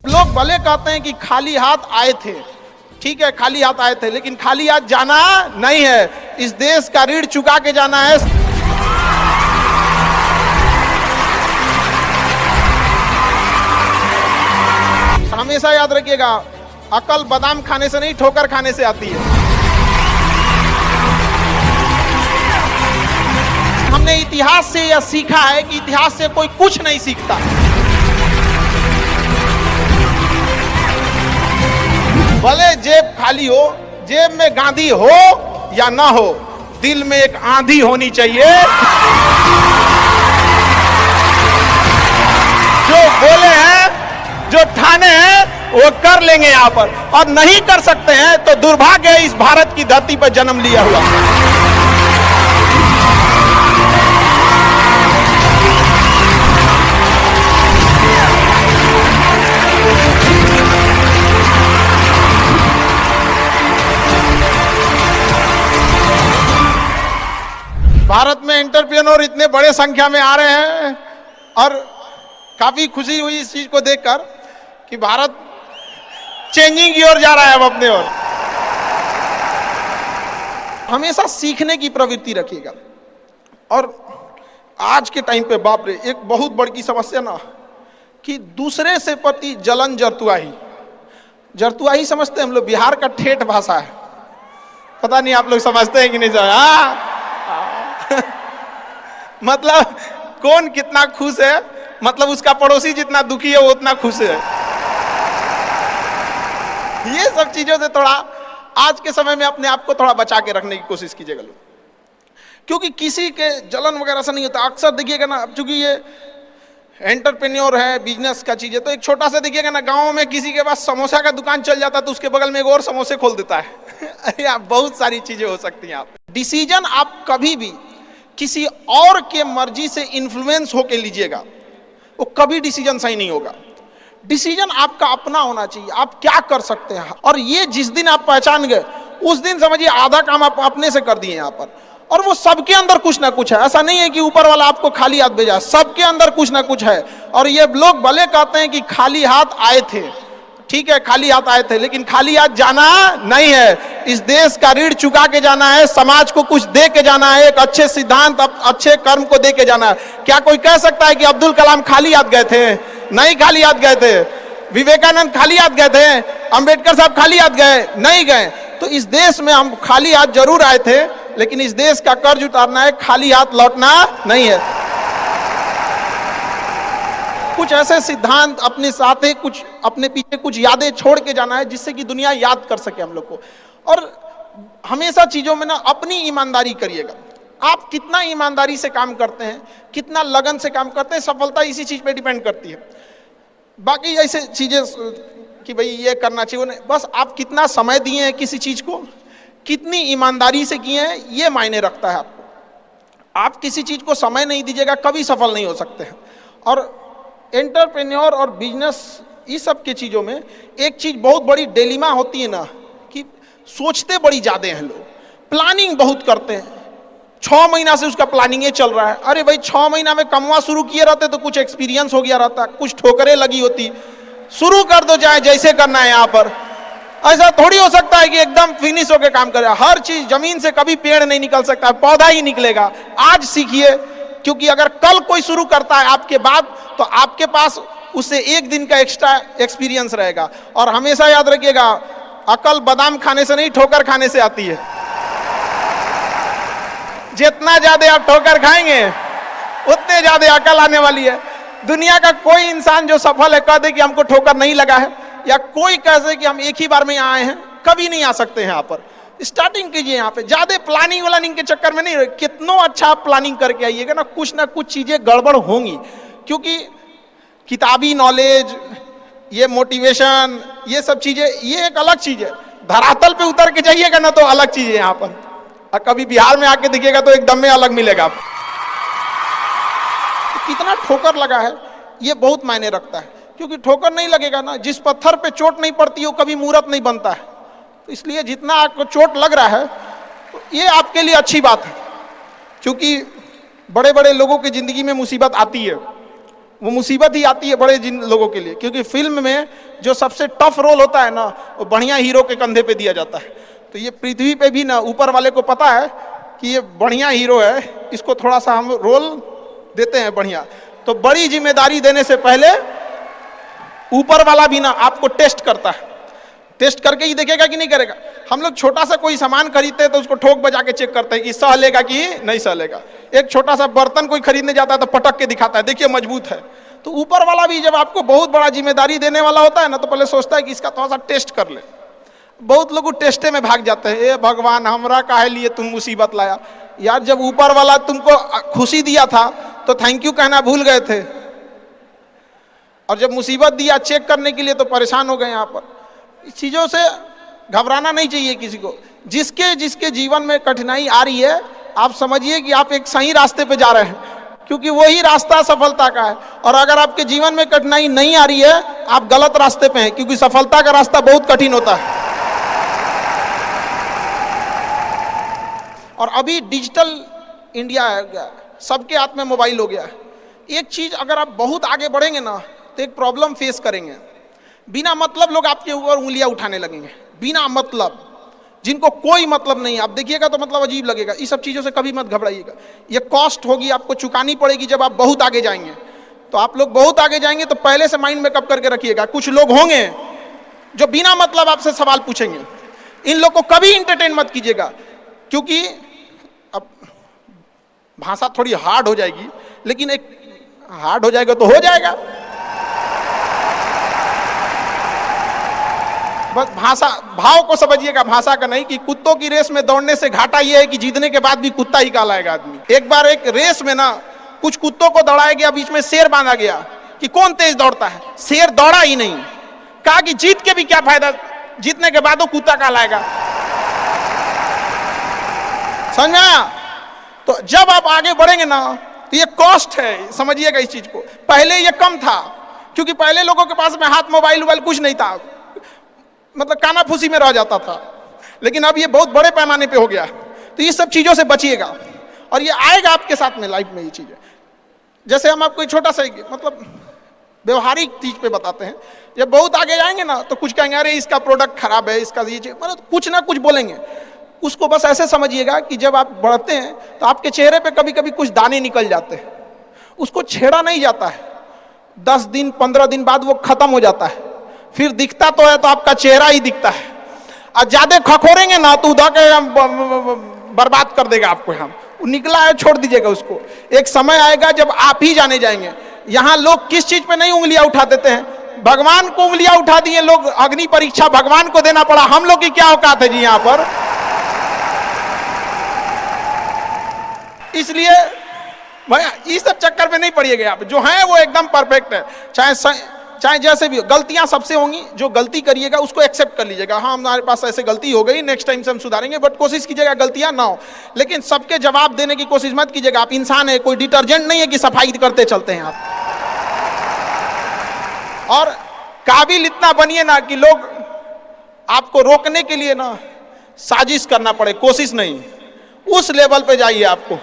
लोग भले कहते हैं कि खाली हाथ आए थे, ठीक है खाली हाथ आए थे, लेकिन खाली हाथ जाना नहीं है। इस देश का ऋण चुका के जाना है। हमेशा याद रखिएगा, अकल बादाम खाने से नहीं ठोकर खाने से आती है। हमने इतिहास से यह सीखा है कि इतिहास से कोई कुछ नहीं सीखता। भले जेब खाली हो, जेब में गांधी हो या ना हो, दिल में एक आंधी होनी चाहिए। जो बोले हैं, जो ठाने हैं, वो कर लेंगे यहाँ पर, और नहीं कर सकते हैं तो दुर्भाग्य है इस भारत की धरती पर जन्म लिया हुआ। भारत में एंटरप्रेन्योर इतने बड़े संख्या में आ रहे हैं और काफी खुशी हुई इस चीज को देखकर कि भारत चेंजिंग की ओर जा रहा है अब अपने ओर। हमेशा सीखने की प्रवृत्ति रखिएगा। और आज के टाइम पे बाप रे, एक बहुत बड़ी समस्या ना कि दूसरे से प्रति जलन जरतुआही समझते हैं हम लोग। बिहार का ठेठ भाषा है, पता नहीं आप लोग समझते हैं कि नहीं समझ। मतलब कौन कितना खुश है, मतलब उसका पड़ोसी जितना दुखी है वो उतना खुश है। ये सब चीजों से थोड़ा आज के समय में अपने आप को थोड़ा बचा के रखने की कोशिश कीजिएगा लोग, क्योंकि किसी के जलन वगैरह से नहीं होता। अक्सर देखिएगा ना, चूंकि ये एंटरप्रेन्योर है, बिजनेस का चीज है, तो एक छोटा सा देखिएगा ना, गांव में किसी के पास समोसा का दुकान चल जाता है तो उसके बगल में एक और समोसे खोल देता है। अरे आप बहुत सारी चीजें हो सकती हैं। आप डिसीजन आप कभी भी किसी और के मर्जी से इन्फ्लुएंस होके लीजिएगा, वो कभी डिसीजन सही नहीं होगा। डिसीजन आपका अपना होना चाहिए, आप क्या कर सकते हैं। और ये जिस दिन आप पहचान गए, उस दिन समझिए आधा काम आप अपने से कर दिए यहाँ पर। और वो सबके अंदर कुछ ना कुछ है, ऐसा नहीं है कि ऊपर वाला आपको खाली हाथ भेजा, सबके अंदर कुछ ना कुछ है। और ये लोग भले कहते हैं कि खाली हाथ आए थे, ठीक है खाली हाथ आए थे, लेकिन खाली हाथ जाना नहीं है। इस देश का ऋण चुका के जाना है, समाज को कुछ दे के जाना है, एक अच्छे सिद्धांत, अच्छे कर्म को दे के जाना है। क्या कोई कह सकता है कि अब्दुल कलाम खाली हाथ गए थे? नहीं खाली हाथ गए थे। विवेकानंद खाली हाथ गए थे? अंबेडकर साहब खाली हाथ गए? नहीं गए। तो इस देश में हम खाली हाथ जरूर आए थे, लेकिन इस देश का कर्ज उतारना है, खाली हाथ लौटना नहीं है। कुछ ऐसे सिद्धांत अपने साथ है, कुछ अपने पीछे कुछ यादें छोड़ के जाना है, जिससे कि दुनिया याद कर सके हम लोग को। और हमेशा चीजों में ना अपनी ईमानदारी करिएगा। आप कितना ईमानदारी से काम करते हैं, कितना लगन से काम करते हैं, सफलता इसी चीज पे डिपेंड करती है। बाकी ऐसे चीजें कि भाई ये करना चाहिए, नहीं, बस आप कितना समय दिए हैं किसी चीज को, कितनी ईमानदारी से किए हैं, ये मायने रखता है आपको। आप किसी चीज को समय नहीं दीजिएगा, कभी सफल नहीं हो सकते हैं। और एंटरप्रेन्योर और बिजनेस, इस सब के चीज़ों में एक चीज़ बहुत बड़ी डिलेमा होती है ना, कि सोचते बड़ी ज़्यादा हैं लोग, प्लानिंग बहुत करते हैं। 6 महीना से उसका प्लानिंग चल रहा है। अरे भाई 6 महीना में कमवा शुरू किए रहते तो कुछ एक्सपीरियंस हो गया रहता, कुछ ठोकरें लगी होती। शुरू कर दो चाहे जैसे करना है। यहाँ पर ऐसा थोड़ी हो सकता है कि एकदम फिनिश होकर काम करे। हर चीज़, जमीन से कभी पेड़ नहीं निकल सकता, पौधा ही निकलेगा। आज सीखिए, क्योंकि अगर कल कोई शुरू करता है आपके बाद, तो आपके पास उससे एक दिन का एक्स्ट्रा एक्सपीरियंस रहेगा। और हमेशा याद रखिएगा, अकल बादाम खाने से नहीं ठोकर खाने से आती है। जितना ज्यादा आप ठोकर खाएंगे उतने ज्यादा अकल आने वाली है। दुनिया का कोई इंसान जो सफल है कह दे कि हमको ठोकर नहीं लगा है, या कोई कह दे कि हम एक ही बार में यहाँ आए हैं, कभी नहीं आ सकते हैं। यहाँ पर स्टार्टिंग कीजिए, यहाँ पे ज्यादा प्लानिंग के चक्कर में नहीं। कितना अच्छा आप प्लानिंग करके आइएगा ना कुछ चीजें गड़बड़ होंगी, क्योंकि किताबी नॉलेज, ये मोटिवेशन, ये सब चीजें, ये एक अलग चीज है। धरातल पे उतर के जाइएगा ना तो अलग चीज है यहाँ पर। और कभी बिहार में आके दिखेगा तो एकदम में अलग मिलेगा। तो कितना ठोकर लगा है ये बहुत मायने रखता है, क्योंकि ठोकर नहीं लगेगा ना, जिस पत्थर पे चोट नहीं पड़ती वो कभी मूर्त नहीं बनता है। तो इसलिए जितना आपको चोट लग रहा है तो ये आपके लिए अच्छी बात है, क्योंकि बड़े बड़े लोगों की जिंदगी में मुसीबत आती है, वो मुसीबत ही आती है बड़े जिन लोगों के लिए, क्योंकि फिल्म में जो सबसे टफ रोल होता है ना, वो बढ़िया हीरो के कंधे पे दिया जाता है। तो ये पृथ्वी पे भी ना ऊपर वाले को पता है कि ये बढ़िया हीरो है, इसको थोड़ा सा हम रोल देते हैं बढ़िया। तो बड़ी जिम्मेदारी देने से पहले ऊपर वाला भी ना आपको टेस्ट करता है, टेस्ट करके ही देखेगा कि नहीं करेगा। हम लोग छोटा सा कोई सामान खरीदते हैं तो उसको ठोक बजा के चेक करते हैं कि सह लेगा कि नहीं सह लेगा। एक छोटा सा बर्तन कोई खरीदने जाता है तो पटक के दिखाता है, देखिए मजबूत है। तो ऊपर वाला भी जब आपको बहुत बड़ा जिम्मेदारी देने वाला होता है ना, तो पहले सोचता है कि इसका थोड़ा सा टेस्ट कर ले। बहुत लोग टेस्टे में भाग जाते हैं, ए भगवान हमरा काहे लिए तुम मुसीबत लाया। यार जब ऊपर वाला तुमको खुशी दिया था तो थैंक यू कहना भूल गए थे, और जब मुसीबत दिया चेक करने के लिए तो परेशान हो गए। यहाँ पर इस चीज़ों से घबराना नहीं चाहिए किसी को। जिसके जिसके जीवन में कठिनाई आ रही है, आप समझिए कि आप एक सही रास्ते पे जा रहे हैं, क्योंकि वही रास्ता सफलता का है। और अगर आपके जीवन में कठिनाई नहीं आ रही है, आप गलत रास्ते पे हैं, क्योंकि सफलता का रास्ता बहुत कठिन होता है। और अभी डिजिटल इंडिया है, सबके हाथ में मोबाइल हो गया है। एक चीज अगर आप बहुत आगे बढ़ेंगे ना, तो एक प्रॉब्लम फेस करेंगे। बिना मतलब लोग आपके ऊपर उंगलियां उठाने लगेंगे, बिना मतलब, जिनको कोई मतलब नहीं। आप देखिएगा तो मतलब अजीब लगेगा। इस सब चीज़ों से कभी मत घबराइएगा। ये कॉस्ट होगी, आपको चुकानी पड़ेगी जब आप बहुत आगे जाएंगे। तो आप लोग बहुत आगे जाएंगे तो पहले से माइंड में कब करके रखिएगा, कुछ लोग होंगे जो बिना मतलब आपसे सवाल पूछेंगे। इन लोग को कभी इंटरटेन मत कीजिएगा, क्योंकि अब भाषा थोड़ी हार्ड हो जाएगी, लेकिन एक हार्ड हो जाएगा तो हो जाएगा। बस भाषा, भाव को समझिएगा, भाषा का नहीं। कि कुत्तों की रेस में दौड़ने से घाटा यह है कि जीतने के बाद भी कुत्ता ही कहलाएगा आदमी। एक बार एक रेस में ना कुछ कुत्तों को दौड़ाया गया, बीच में शेर बांधा गया कि कौन तेज दौड़ता है। शेर दौड़ा ही नहीं, कहा कि जीत के भी क्या फायदा, जीतने के बाद वो कुत्ता कहलाएगा। समझ में आया? तो जब आप आगे बढ़ेंगे ना, तो ये कॉस्ट है, समझिएगा इस चीज को। पहले ये कम था, क्योंकि पहले लोगों के पास में हाथ मोबाइल वोबाइल कुछ नहीं था, मतलब कानाफूसी में रह जाता था। लेकिन अब ये बहुत बड़े पैमाने पे हो गया। तो ये सब चीज़ों से बचिएगा, और ये आएगा आपके साथ में लाइफ में ये चीज़ें। जैसे हम आपको छोटा सा मतलब व्यवहारिक चीज पे बताते हैं। जब बहुत आगे जाएंगे ना, तो कुछ कहेंगे अरे इसका प्रोडक्ट खराब है, इसका ये मतलब कुछ ना कुछ बोलेंगे। उसको बस ऐसे समझिएगा कि जब आप बढ़ते हैं तो आपके चेहरे पे कभी कभी कुछ दाने निकल जाते हैं, उसको छेड़ा नहीं जाता है। 10 दिन 15 दिन बाद वो खत्म हो जाता है, फिर दिखता तो है तो आपका चेहरा ही दिखता है। और ज्यादा खखोरेंगे ना तो उधर के बर्बाद कर देगा आपको। हम निकला है छोड़ दीजिएगा उसको। एक समय आएगा जब आप ही जाने जाएंगे। यहाँ लोग किस चीज पे नहीं उंगलियां उठा देते हैं, भगवान को उंगलियां उठा दिए लोग। अग्नि परीक्षा भगवान को देना पड़ा, हम लोग की क्या औकात है जी यहाँ पर। इसलिए भैया इस सब चक्कर में नहीं पड़िएगा आप। जो है वो एकदम परफेक्ट है, चाहे जैसे भी हो। गलतियां सबसे होंगी, जो गलती करिएगा उसको एक्सेप्ट कर लीजिएगा। हाँ हमारे पास ऐसे गलती हो गई, नेक्स्ट टाइम से हम सुधारेंगे, बट कोशिश कीजिएगा गलतियां ना हो। लेकिन सबके जवाब देने की कोशिश मत कीजिएगा। आप इंसान है, कोई डिटर्जेंट नहीं है कि सफाई करते चलते हैं आप। और काबिल इतना बनिए ना कि लोग आपको रोकने के लिए ना साजिश करना पड़े, कोशिश नहीं। उस लेवल पे जाइए। आपको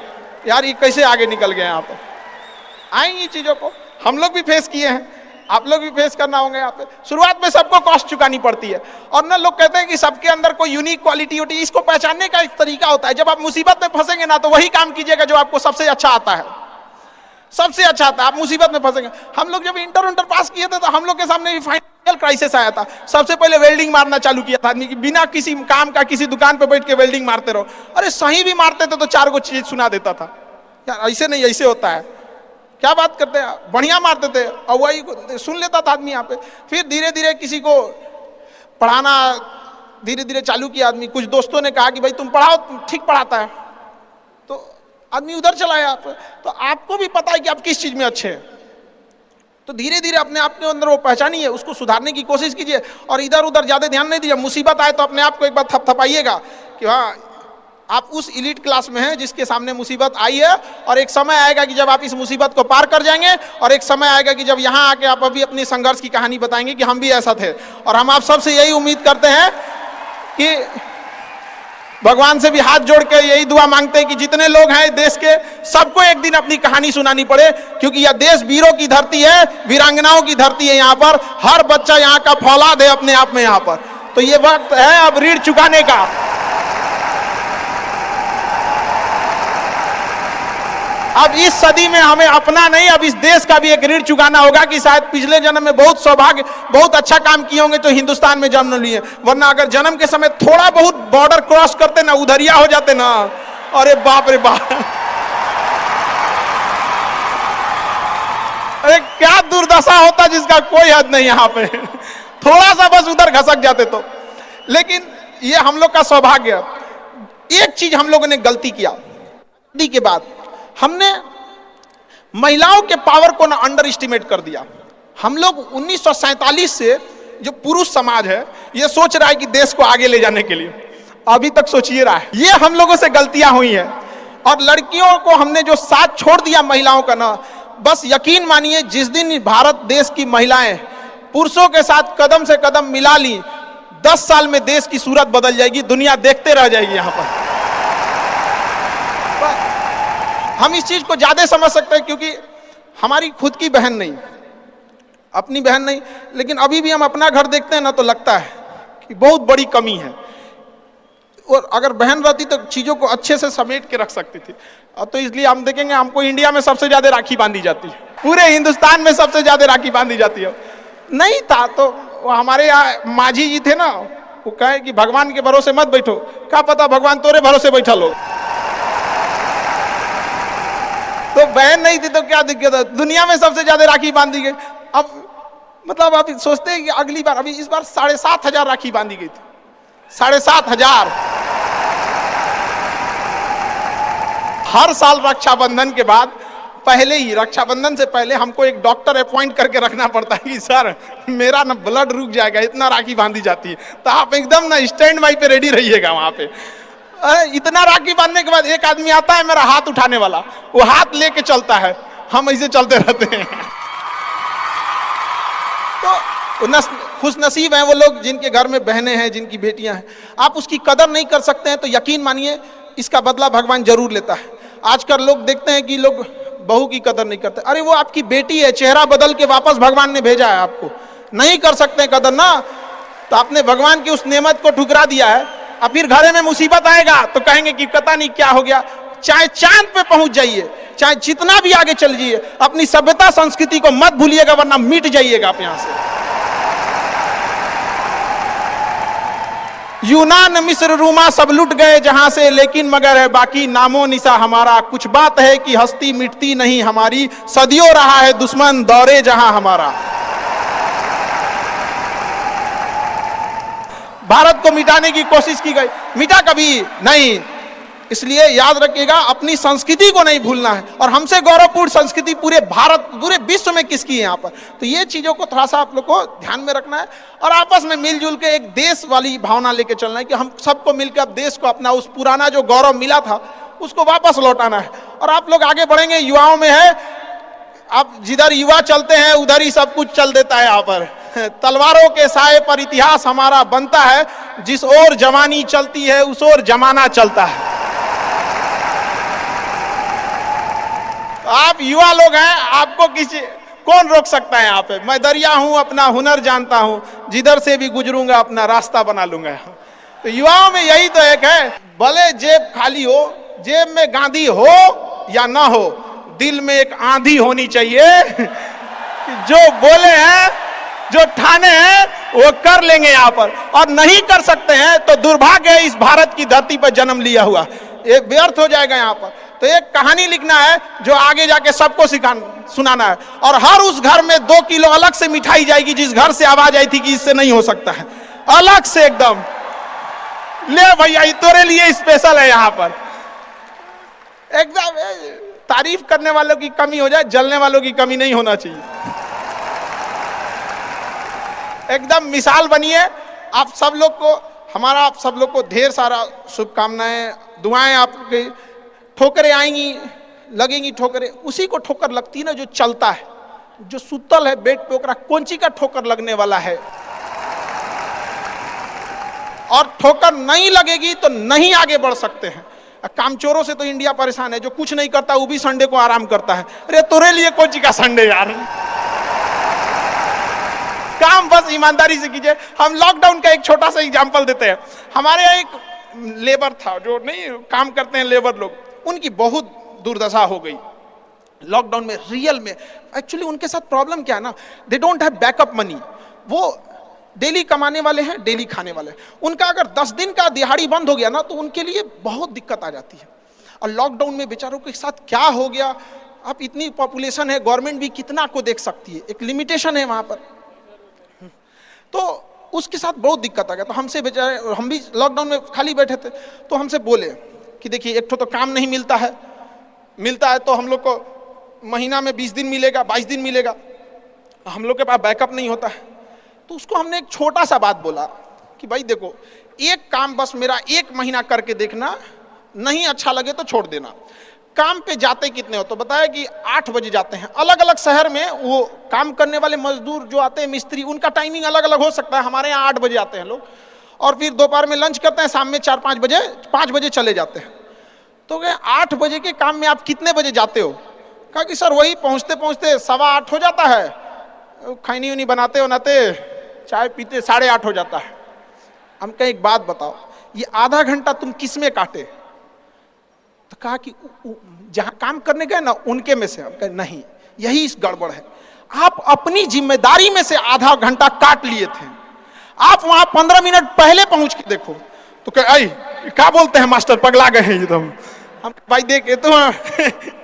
यार ये कैसे आगे निकल गए, यहाँ पर आएंगी चीजों को हम लोग भी फेस किए हैं, आप लोग भी फेस करना होंगे। यहाँ पे शुरुआत में सबको कॉस्ट चुकानी पड़ती है। और ना लोग कहते हैं कि सबके अंदर कोई यूनिक क्वालिटी होती है, इसको पहचानने का एक तरीका होता है। जब आप मुसीबत में फंसेंगे ना, तो वही काम कीजिएगा जो आपको सबसे अच्छा आता है, सबसे अच्छा आता है। आप मुसीबत में फंसेंगे। हम लोग जब इंटर पास किए थे तो हम लोग के सामने भी फाइनेंशियल क्राइसिस आया था। सबसे पहले वेल्डिंग मारना चालू किया था आदमी की, बिना किसी काम का किसी दुकान पे बैठ के वेल्डिंग मारते रहो। अरे सही भी मारते थे तो 4 गो चीज सुना देता था, यार ऐसे नहीं ऐसे होता है, क्या बात करते हैं, बढ़िया मारते थे। और वही सुन लेता था आदमी यहाँ पे। फिर धीरे धीरे किसी को पढ़ाना धीरे धीरे चालू किया आदमी। कुछ दोस्तों ने कहा कि भाई तुम पढ़ाओ, ठीक पढ़ाता है, तो आदमी उधर चला है। आप तो आपको भी पता है कि आप किस चीज में अच्छे हैं। तो धीरे धीरे अपने आप के अंदर वो पहचानिए, उसको सुधारने की कोशिश कीजिए, और इधर उधर ज्यादा ध्यान नहीं दीजिए। मुसीबत आए तो अपने आप को एक बार थपथपाइएगा कि हाँ आप उस एलीट क्लास में हैं जिसके सामने मुसीबत आई है। और एक समय आएगा कि जब आप इस मुसीबत को पार कर जाएंगे, और एक समय आएगा कि जब यहाँ आके आप अभी अपनी संघर्ष की कहानी बताएंगे कि हम भी ऐसा थे। और हम आप सबसे यही उम्मीद करते हैं भगवान से भी हाथ जोड़ के यही दुआ मांगते हैं कि जितने लोग हैं देश के, सबको एक दिन अपनी कहानी सुनानी पड़े, क्योंकि यह देश वीरों की धरती है, वीरांगनाओं की धरती है। यहाँ पर हर बच्चा यहाँ का फौलाद है अपने आप में यहाँ पर। तो ये वक्त है अब ऋण चुकाने का। अब इस सदी में हमें अपना नहीं, अब इस देश का भी एक ऋण चुकाना होगा कि शायद पिछले जन्म में बहुत सौभाग्य, बहुत अच्छा काम किए होंगे तो हिंदुस्तान में जन्म लिए, वरना अगर जन्म के समय थोड़ा बहुत बॉर्डर क्रॉस करते ना, उधरिया हो जाते ना, अरे बाप रे बाप, अरे क्या दुर्दशा होता जिसका कोई हद नहीं यहाँ पे। थोड़ा सा बस उधर घसक जाते तो। लेकिन ये हम लोग का सौभाग्य। एक चीज हम लोगों ने गलती किया के बाद, हमने महिलाओं के पावर को ना अंडर एस्टिमेट कर दिया। हम लोग 1947 से जो पुरुष समाज है ये सोच रहा है कि देश को आगे ले जाने के लिए, अभी तक सोचिए रहा है। ये हम लोगों से गलतियां हुई हैं। और लड़कियों को हमने जो साथ छोड़ दिया महिलाओं का ना, बस यकीन मानिए जिस दिन भारत देश की महिलाएं पुरुषों के साथ कदम से कदम मिला ली, 10 साल में देश की सूरत बदल जाएगी, दुनिया देखते रह जाएगी। यहाँ पर हम इस चीज को ज्यादा समझ सकते हैं क्योंकि हमारी खुद की बहन नहीं, अपनी बहन नहीं, लेकिन अभी भी हम अपना घर देखते हैं ना तो लगता है कि बहुत बड़ी कमी है। और अगर बहन रहती तो चीजों को अच्छे से समेट के रख सकती थी। अब तो इसलिए हम देखेंगे हमको इंडिया में सबसे ज्यादा राखी बांधी जाती है, पूरे हिंदुस्तान में सबसे ज्यादा राखी बांधी जाती है। नहीं था तो हमारे यहाँ माझी जी थे ना, वो कहे कि भगवान के भरोसे मत बैठो, क्या पता भगवान तोरे भरोसे बैठा लो। तो बहन नहीं थी तो क्या दिक्कत है, दुनिया में सबसे ज्यादा राखी बांधी गई। अब मतलब आप सोचते हैं कि अगली बार, अभी इस बार 7,500 राखी बांधी गई थी, 7,500। हर साल रक्षाबंधन के बाद, पहले ही रक्षाबंधन से पहले हमको एक डॉक्टर अपॉइंट करके रखना पड़ता है कि सर मेरा ना ब्लड रुक जाएगा, इतना राखी बांधी जाती है। तो आप एकदम ना स्टैंड बाई पे रेडी रहिएगा वहां पे। इतना राखी बांधने के बाद एक आदमी आता है मेरा हाथ उठाने वाला, वो हाथ लेके चलता है, हम ऐसे चलते रहते हैं। तो खुश नसीब हैं वो लोग जिनके घर में बहनें हैं, जिनकी बेटियां हैं। आप उसकी कदर नहीं कर सकते हैं तो यकीन मानिए इसका बदला भगवान जरूर लेता है। आजकल लोग देखते हैं कि लोग बहू की कदर नहीं करते। अरे वो आपकी बेटी है, चेहरा बदल के वापस भगवान ने भेजा है आपको, नहीं कर सकते कदर ना, तो आपने भगवान की उस नेमत को ठुकरा दिया है। अब फिर घरे में मुसीबत आएगा तो कहेंगे कि पता नहीं क्या हो गया। चाहे चांद पे पहुंच जाइए, चाहे जितना भी आगे चल जाइए, अपनी सभ्यता संस्कृति को मत भूलिएगा वरना मिट जाइएगा आप यहां से। यूनान मिस्र रूमा सब लुट गए जहां से, लेकिन मगर है बाकी नामो निशा हमारा। कुछ बात है कि हस्ती मिटती नहीं हमारी, सदियों रहा है दुश्मन दौरे जहां हमारा। भारत को मिटाने की कोशिश की गई, मिटा कभी नहीं। इसलिए याद रखिएगा अपनी संस्कृति को नहीं भूलना है। और हमसे गौरवपूर्ण संस्कृति पूरे भारत, पूरे विश्व में किसकी है यहाँ पर। तो ये चीजों को थोड़ा सा आप लोग को ध्यान में रखना है और आपस में मिलजुल के एक देश वाली भावना लेके चलना है कि हम सबको मिलकर अब देश को अपना उस पुराना जो गौरव मिला था उसको वापस लौटाना है। और आप लोग आगे बढ़ेंगे, युवाओं में है, आप जिधर युवा चलते हैं उधर ही सब कुछ चल देता है। यहाँ पर तलवारों के साए पर इतिहास हमारा बनता है, जिस ओर जवानी चलती है उस ओर जमाना चलता है। आप युवा लोग हैं, आपको किसी कौन रोक सकता है यहाँ पे। मैं दरिया हूं, अपना हुनर जानता हूं, जिधर से भी गुजरूंगा अपना रास्ता बना लूंगा। तो युवाओं में यही तो एक है, भले जेब खाली हो, जेब में गांधी हो या ना हो, दिल में एक आंधी होनी चाहिए कि जो बोले हैं, जो ठाने हैं वो कर लेंगे यहाँ पर। और नहीं कर सकते हैं तो दुर्भाग्य है इस भारत की धरती पर जन्म लिया हुआ, ये व्यर्थ हो जाएगा यहाँ पर। तो एक कहानी लिखना है जो आगे जाके सबको सुनाना है। और हर उस घर में 2 किलो अलग से मिठाई जाएगी जिस घर से आवाज आई थी कि इससे नहीं हो सकता है, अलग से एकदम ले भैया ये तेरे लिए स्पेशल है। यहाँ पर एकदम तारीफ करने वालों की कमी हो जाए, जलने वालों की कमी नहीं होना चाहिए। एकदम मिसाल बनिए। आप सब लोग को, हमारा आप सब लोग को ढेर सारा शुभकामनाएं, दुआएं। आपके ठोकरें आएंगी, लगेंगी ठोकरें, उसी को ठोकर लगती है ना जो चलता है, जो सुतल है बेड पे, ओकरा कौन ची का ठोकर लगने वाला है। और ठोकर नहीं लगेगी तो नहीं आगे बढ़ सकते हैं। कामचोरों से तो इंडिया परेशान है, जो कुछ नहीं करता वो भी संडे को आराम करता है। अरे तोरे लिए कोची का संडे यार, काम बस ईमानदारी से कीजिए। हम लॉकडाउन का एक छोटा सा एग्जांपल देते हैं। हमारे यहाँ एक लेबर था, जो नहीं काम करते हैं लेबर लोग, उनकी बहुत दुर्दशा हो गई लॉकडाउन में। रियल में एक्चुअली उनके साथ प्रॉब्लम क्या है ना, they don't have backup money. वो डेली कमाने वाले हैं, डेली खाने वाले हैं। उनका अगर 10 दिन का दिहाड़ी बंद हो गया ना तो उनके लिए बहुत दिक्कत आ जाती है। और लॉकडाउन में बेचारों के साथ क्या हो गया, अब इतनी पॉपुलेशन है, गवर्नमेंट भी कितना को देख सकती है, एक लिमिटेशन है वहां पर, तो उसके साथ बहुत दिक्कत आ गया। तो हमसे बेचारे, हम भी लॉकडाउन में खाली बैठे थे, तो हमसे बोले कि देखिए एक तो काम नहीं मिलता है, मिलता है तो हम लोग को महीना में 20 दिन मिलेगा, 22 दिन मिलेगा, हम लोग के पास बैकअप नहीं होता है। तो उसको हमने एक छोटा सा बात बोला कि भाई देखो, एक काम बस मेरा 1 महीना करके देखना, नहीं अच्छा लगे तो छोड़ देना। काम पे जाते कितने हो, तो बताया कि 8 बजे जाते हैं। अलग अलग शहर में वो काम करने वाले मजदूर जो आते हैं, मिस्त्री, उनका टाइमिंग अलग अलग हो सकता है। हमारे यहाँ 8 बजे आते हैं लोग, और फिर दोपहर में लंच करते हैं, शाम में 4-5 बजे 5 बजे चले जाते हैं। तो कहे 8 बजे के काम में आप कितने बजे जाते हो? कहा कि सर वही पहुँचते पहुँचते 7:15 हो जाता है, खैनी उनी बनाते बनाते चाय पीते 8:30 हो जाता है। हम कहे एक बात बताओ, ये आधा घंटा तुम किस में काटे? तो कहा कि जहां काम करने गए ना उनके में से। हम कहे नहीं, यही इस गड़बड़ है। आप अपनी जिम्मेदारी में से आधा घंटा काट लिए थे, आप वहां 15 मिनट पहले पहुंच के देखो। तो कहे क्या बोलते हैं मास्टर, पगला गए हैं एकदम। हम भाई देखे तो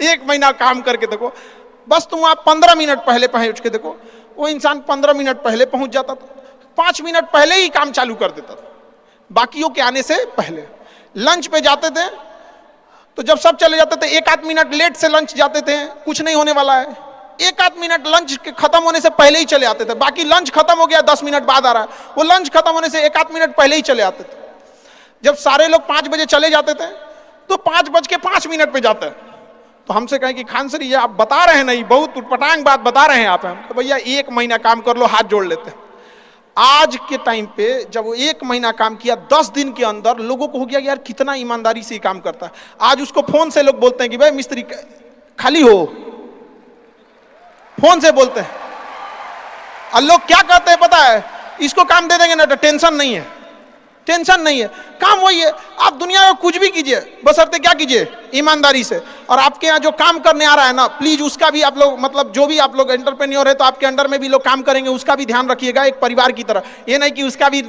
1 महीना काम करके देखो, बस तुम वहां 15 मिनट पहले पहुंच के देखो। वो इंसान 15 मिनट पहले पहुंच जाता था, 5 मिनट पहले ही काम चालू कर देता था, बाकियों के आने से पहले। लंच पे जाते थे तो जब सब चले जाते थे 1-8 मिनट लेट से लंच जाते थे, कुछ नहीं होने वाला है। 1-8 मिनट लंच के खत्म होने से पहले ही चले आते थे। बाकी लंच खत्म हो गया 10 मिनट बाद आ रहा है, वो लंच खत्म होने से 1-8 मिनट पहले ही चले आते थे। जब सारे लोग 5 बजे चले जाते थे तो 5:05 पे जाते हैं। तो हमसे कहें कि खान सर ये आप बता रहे हैं नहीं, बहुत उटपटांग बात बता रहे हैं आप। हम भैया 1 महीना काम कर लो, हाथ जोड़ लेते हैं। आज के टाइम पे जब वो 1 महीना काम किया, 10 दिन के अंदर लोगों को हो गया यार कितना ईमानदारी से काम करता है। आज उसको फोन से लोग बोलते हैं कि भाई मिस्त्री खाली हो, फोन से बोलते हैं। और लोग क्या कहते हैं पता है, इसको काम दे देंगे ना तो टेंशन नहीं है, टेंशन नहीं है, काम वही है। आप दुनिया में कुछ भी कीजिए, बशर्ते क्या कीजिए, ईमानदारी से। और आपके यहाँ जो काम करने आ रहा है ना, प्लीज उसका भी आप लोग, मतलब जो भी आप लोग एंटरप्रेन्योर है तो आपके अंडर में भी लोग काम करेंगे, उसका भी ध्यान रखिएगा एक परिवार की तरह। ये नहीं कि उसका भी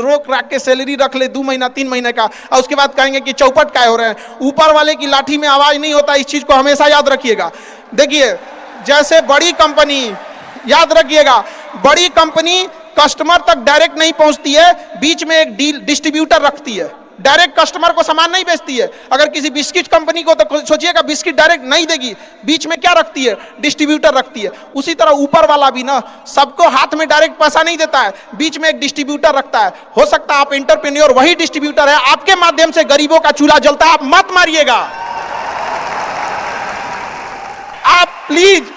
रोक राख के सैलरी रख ले 2 महीना 3 महीने का, और उसके बाद कहेंगे कि चौपट काय हो रहे हैं। ऊपर वाले की लाठी में आवाज नहीं होता, इस चीज को हमेशा याद रखिएगा। देखिए जैसे बड़ी कंपनी, याद रखिएगा, बड़ी कंपनी कस्टमर तक डायरेक्ट नहीं पहुंचती है, बीच में एक डिस्ट्रीब्यूटर रखती है, डायरेक्ट कस्टमर को सामान नहीं बेचती है। अगर किसी बिस्किट कंपनी को तो सोचिएगा बिस्किट डायरेक्ट नहीं देगी, बीच में क्या रखती है, डिस्ट्रीब्यूटर रखती है। उसी तरह ऊपर वाला भी ना सबको हाथ में डायरेक्ट पैसा नहीं देता है, बीच में एक डिस्ट्रीब्यूटर रखता है। हो सकता है आप एंटरप्रेन्योर वही डिस्ट्रीब्यूटर है, आपके माध्यम से गरीबों का चूल्हा जलता है। आप मत मारिएगा, आप प्लीज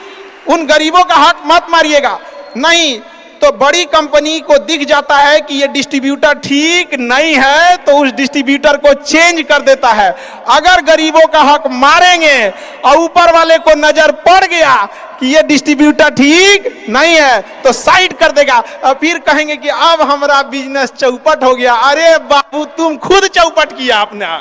उन गरीबों का हक मत मारिएगा। नहीं तो बड़ी कंपनी को दिख जाता है कि ये डिस्ट्रीब्यूटर ठीक नहीं है तो उस डिस्ट्रीब्यूटर को चेंज कर देता है। अगर गरीबों का हक मारेंगे और ऊपर वाले को नजर पड़ गया कि ये डिस्ट्रीब्यूटर ठीक नहीं है तो साइड कर देगा, और फिर कहेंगे कि अब हमारा बिजनेस चौपट हो गया। अरे बाबू तुम खुद चौपट किया अपना।